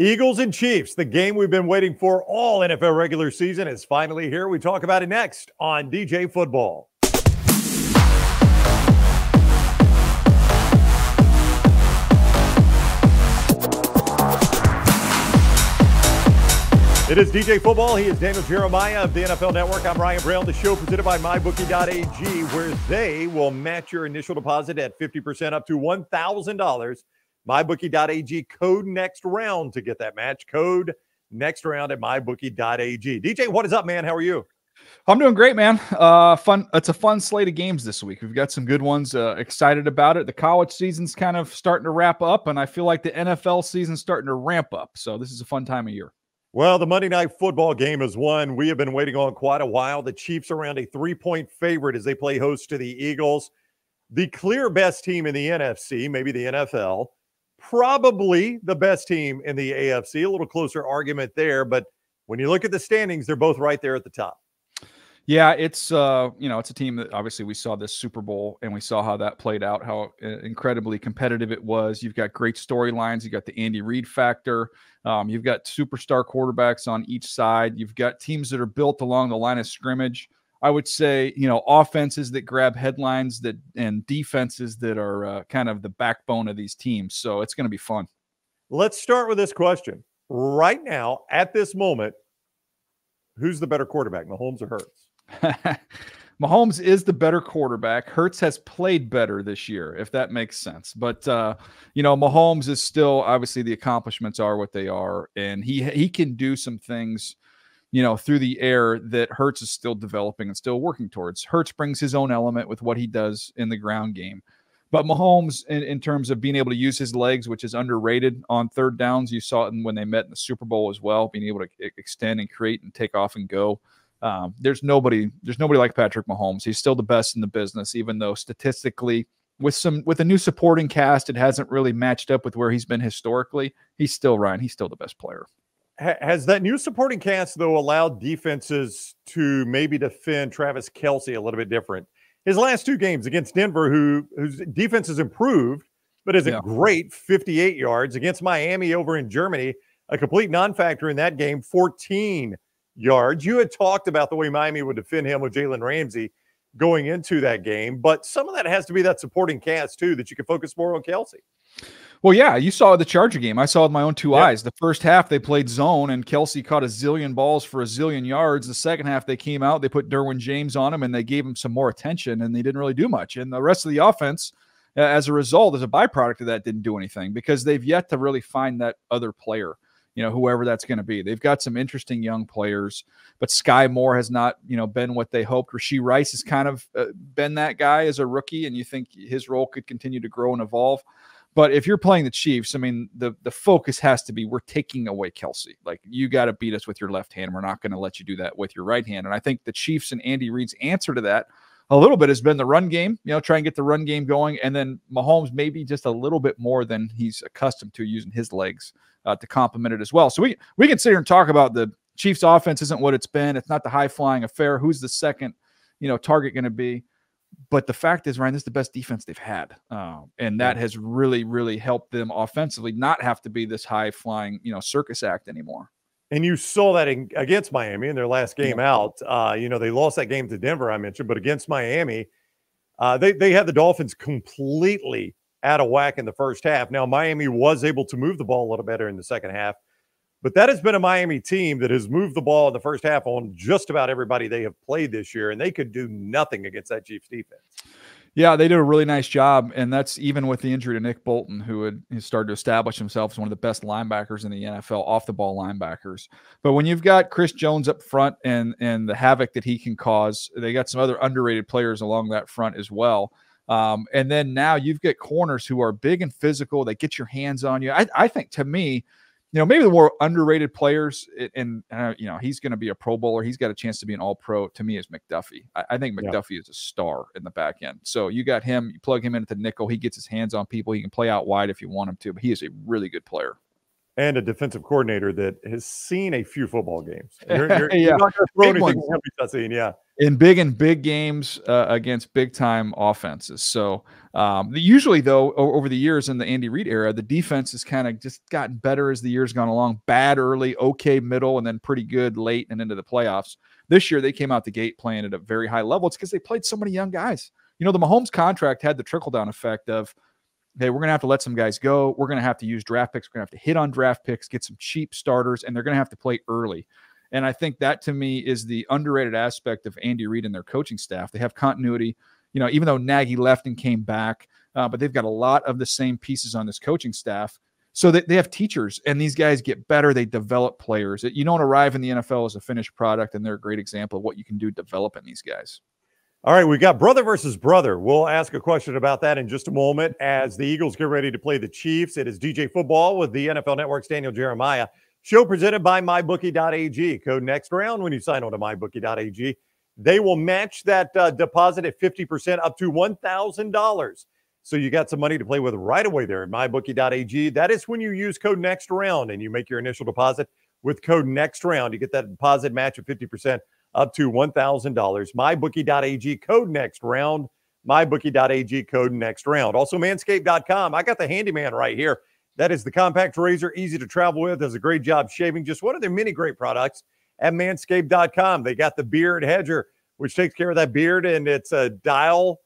Eagles and Chiefs, the game we've been waiting for all NFL regular season is finally here. We talk about it next on DJ Football. It is DJ Football. He is Daniel Jeremiah of the NFL Network. I'm Ryan Brown. The show presented by MyBookie.ag, where they will match your initial deposit at 50% up to $1,000. MyBookie.ag, code next round to get that match. Code next round at MyBookie.ag. DJ, what is up, man? How are you? I'm doing great, man. Fun. It's a fun slate of games this week. We've got some good ones. Excited about it. The college season's kind of starting to wrap up, and I feel like the NFL season's starting to ramp up. So this is a fun time of year. Well, the Monday Night Football game is one we have been waiting on quite a while. The Chiefs around a 3-point favorite as they play host to the Eagles. The clear best team in the NFC, maybe the NFL. Probably the best team in the AFC. A little closer argument there, but when you look at the standings, they're both right there at the top. Yeah, it's it's a team that obviously we saw this Super Bowl and we saw how that played out, how incredibly competitive it was. You've got great storylines. You've got the Andy Reid factor. You've got superstar quarterbacks on each side. You've got teams that are built along the line of scrimmage. I would say, offenses that grab headlines and defenses that are kind of the backbone of these teams. So it's going to be fun. Let's start with this question. Right now, at this moment, who's the better quarterback, Mahomes or Hurts? Mahomes is the better quarterback. Hurts has played better this year, if that makes sense. But, Mahomes is still, obviously the accomplishments are what they are. And he can do some things, through the air that Hurts is still developing and still working towards. Hurts brings his own element with what he does in the ground game. But Mahomes, in terms of being able to use his legs, which is underrated on third downs, you saw it when they met in the Super Bowl as well, being able to extend and create and take off and go. There's nobody like Patrick Mahomes. He's still the best in the business, even though statistically, with a new supporting cast, it hasn't really matched up with where he's been historically. He's still the best player. Has that new supporting cast, though, allowed defenses to maybe defend Travis Kelce a little bit different? His last two games against Denver, whose defense has improved, but isn't great, 58 yards. Against Miami over in Germany, a complete non-factor in that game, 14 yards. You had talked about the way Miami would defend him with Jalen Ramsey going into that game, but some of that has to be that supporting cast, too, that you can focus more on Kelce. Well, yeah, you saw the Charger game. I saw with my own two eyes. The first half, they played zone, and Kelce caught a zillion balls for a zillion yards. The second half, they came out, they put Derwin James on him, and they gave him some more attention, and they didn't really do much. And the rest of the offense, as a result, as a byproduct of that, didn't do anything because they've yet to really find that other player, whoever that's going to be. They've got some interesting young players, but Sky Moore has not, been what they hoped. Rashee Rice has kind of been that guy as a rookie, and you think his role could continue to grow and evolve. But if you're playing the Chiefs, I mean, the focus has to be we're taking away Kelce. Like, you got to beat us with your left hand. We're not going to let you do that with your right hand. And I think the Chiefs and Andy Reid's answer to that a little bit has been the run game, try and get the run game going. And then Mahomes maybe just a little bit more than he's accustomed to using his legs to complement it as well. So we can sit here and talk about the Chiefs offense isn't what it's been. It's not the high-flying affair. Who's the second, target going to be? But the fact is, Ryan, this is the best defense they've had. And that has really, really helped them offensively not have to be this high-flying, circus act anymore. And you saw that against Miami in their last game out. They lost that game to Denver, I mentioned, but against Miami, they had the Dolphins completely out of whack in the first half. Now, Miami was able to move the ball a little better in the second half, but that has been a Miami team that has moved the ball in the first half on just about everybody they have played this year, and they could do nothing against that Chiefs defense. Yeah, they did a really nice job, and that's even with the injury to Nick Bolton, who had started to establish himself as one of the best linebackers in the NFL, off-the-ball linebackers. But when you've got Chris Jones up front and the havoc that he can cause, they got some other underrated players along that front as well. And then now you've got corners who are big and physical. They get your hands on you. I think, to me, maybe the more underrated players, and he's going to be a Pro Bowler. He's got a chance to be an All-Pro, to me, is McDuffie. I think McDuffie is a star in the back end. So you got him, you plug him into nickel, he gets his hands on people. He can play out wide if you want him to, but he is a really good player. And a defensive coordinator that has seen a few football games. You're not going to throw anything he's not seen, in big games against big time offenses. So usually though, over the years in the Andy Reid era, the defense has kind of just gotten better as the years gone along. Bad early, okay middle, and then pretty good late and into the playoffs. This year they came out the gate playing at a very high level. It's because they played so many young guys. You know, the Mahomes contract had the trickle down effect of, hey, we're going to have to let some guys go. We're going to have to use draft picks. We're going to have to hit on draft picks, get some cheap starters, and they're going to have to play early. And I think that, to me, is the underrated aspect of Andy Reid and their coaching staff. They have continuity, you know, even though Nagy left and came back, but they've got a lot of the same pieces on this coaching staff. So that they have teachers, and these guys get better. They develop players. You don't arrive in the NFL as a finished product, and they're a great example of what you can do developing these guys. All right, we got brother versus brother. We'll ask a question about that in just a moment as the Eagles get ready to play the Chiefs. It is DJ Football with the NFL Network's Daniel Jeremiah. Show presented by MyBookie.ag. Code next round when you sign on to MyBookie.ag. They will match that deposit at 50% up to $1,000. So you got some money to play with right away there at MyBookie.ag. That is when you use code next round and you make your initial deposit with code next round. You get that deposit match of 50% up to $1,000. MyBookie.ag, code next round. MyBookie.ag, code next round. Also, Manscaped.com. I got the handyman right here. That is the compact razor, easy to travel with, does a great job shaving. Just one of their many great products at Manscaped.com. They got the Beard Hedger, which takes care of that beard, and it's a dial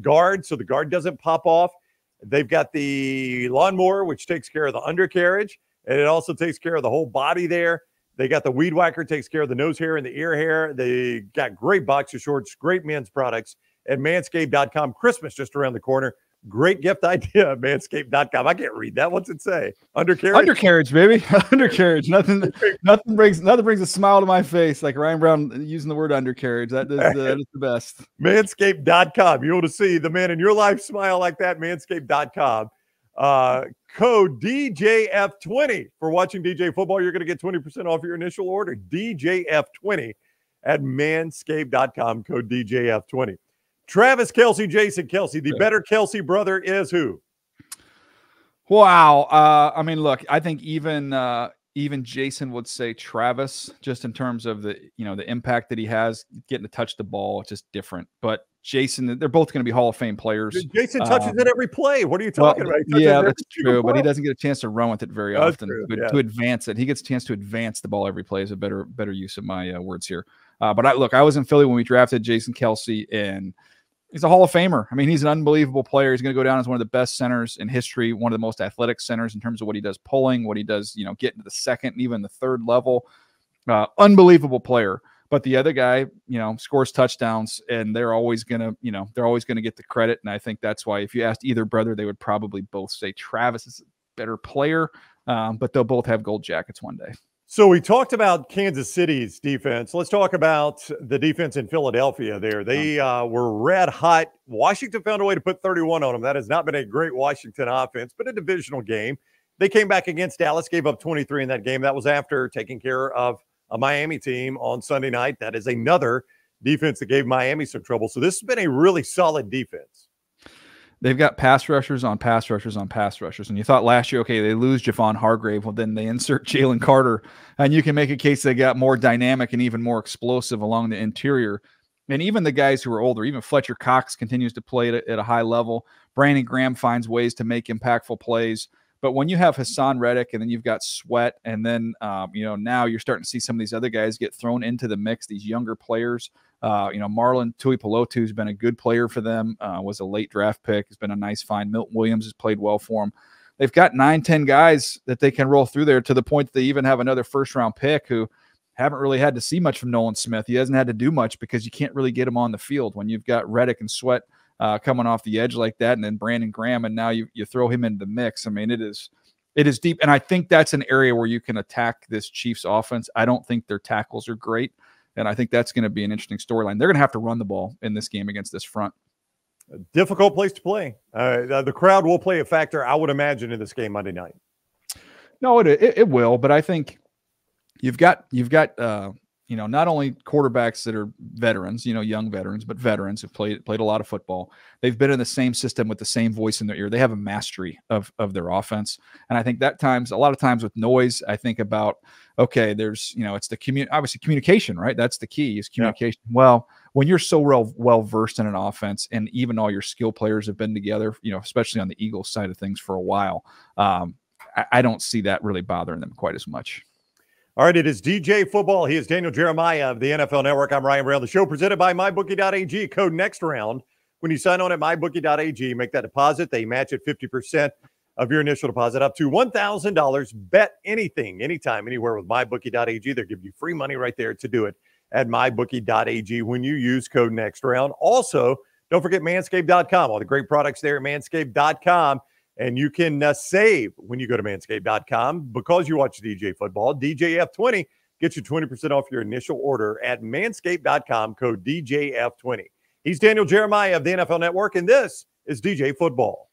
guard, so the guard doesn't pop off. They've got the Lawnmower, which takes care of the undercarriage, and it also takes care of the whole body there. They got the Weed Whacker, takes care of the nose hair and the ear hair. They got great boxer shorts, great men's products at Manscaped.com. Christmas just around the corner. Great gift idea at Manscaped.com. I can't read that. What's it say? Undercarriage? Undercarriage, baby. Undercarriage. Nothing brings a smile to my face like Ryan Brown using the word undercarriage. That is the best. Manscaped.com. You want to see the man in your life smile like that? Manscaped.com. Code DJF20 for watching DJ Football. You're going to get 20% off your initial order. DJF20 at Manscaped.com. Code DJF20. Travis Kelce, Jason Kelce. The better Kelce brother is who? Wow. I mean, look, I think even Jason would say Travis, just in terms of the impact that he has getting to touch the ball. It's just different. But Jason, they're both going to be Hall of Fame players. Jason touches it every play. What are you talking about? Yeah, that's true. But he doesn't get a chance to run with it very often to advance it. He gets a chance to advance the ball every play is a better use of my words here. But I was in Philly when we drafted Jason Kelce, and he's a Hall of Famer. I mean, he's an unbelievable player. He's going to go down as one of the best centers in history, one of the most athletic centers in terms of what he does pulling, what he does, getting to the second and even the third level. Unbelievable player. But the other guy, scores touchdowns, and they're always going to get the credit. And I think that's why if you asked either brother, they would probably both say Travis is a better player, but they'll both have gold jackets one day. So we talked about Kansas City's defense. Let's talk about the defense in Philadelphia there. They were red hot. Washington found a way to put 31 on them. That has not been a great Washington offense, but a divisional game. They came back against Dallas, gave up 23 in that game. That was after taking care of a Miami team on Sunday night. That is another defense that gave Miami some trouble. So this has been a really solid defense. They've got pass rushers on pass rushers on pass rushers. And you thought last year, okay, they lose Javon Hargrave. Well, then they insert Jalen Carter. And you can make a case they got more dynamic and even more explosive along the interior. And even the guys who are older, even Fletcher Cox continues to play at a high level. Brandon Graham finds ways to make impactful plays. But when you have Hassan Reddick and then you've got Sweat, and then, now you're starting to see some of these other guys get thrown into the mix, these younger players. Marlon Tuipulotu has been a good player for them, was a late draft pick. Has been a nice find. Milton Williams has played well for them. They've got 9-10 guys that they can roll through there to the point that they even have another first-round pick who haven't really had to see much from Nolan Smith. He hasn't had to do much because you can't really get him on the field when you've got Reddick and Sweat coming off the edge like that, and then Brandon Graham, and now you throw him into the mix. I mean, it is deep, and I think that's an area where you can attack this Chiefs offense. I don't think their tackles are great, and I think that's going to be an interesting storyline. They're going to have to run the ball in this game against this front. A difficult place to play. The crowd will play a factor, I would imagine, in this game Monday night. No, it will, but I think you've got not only quarterbacks that are veterans, young veterans, but veterans who've played a lot of football. They've been in the same system with the same voice in their ear. They have a mastery of their offense. And I think a lot of times with noise, I think about, okay, there's, it's obviously communication, right? That's the key is communication. Yeah. Well, when you're so well versed in an offense and even all your skill players have been together, especially on the Eagles side of things for a while, I don't see that really bothering them quite as much. All right, it is DJ Football. He is Daniel Jeremiah of the NFL Network. I'm Ryan Brown. The show presented by MyBookie.ag. Code next round. When you sign on at MyBookie.ag, make that deposit. They match it 50% of your initial deposit up to $1,000. Bet anything, anytime, anywhere with MyBookie.ag. They'll give you free money right there to do it at MyBookie.ag when you use code next round. Also, don't forget Manscaped.com. All the great products there at Manscaped.com. And you can save when you go to Manscaped.com because you watch DJ Football. DJF20 gets you 20% off your initial order at Manscaped.com, code DJF20. He's Daniel Jeremiah of the NFL Network, and this is DJ Football.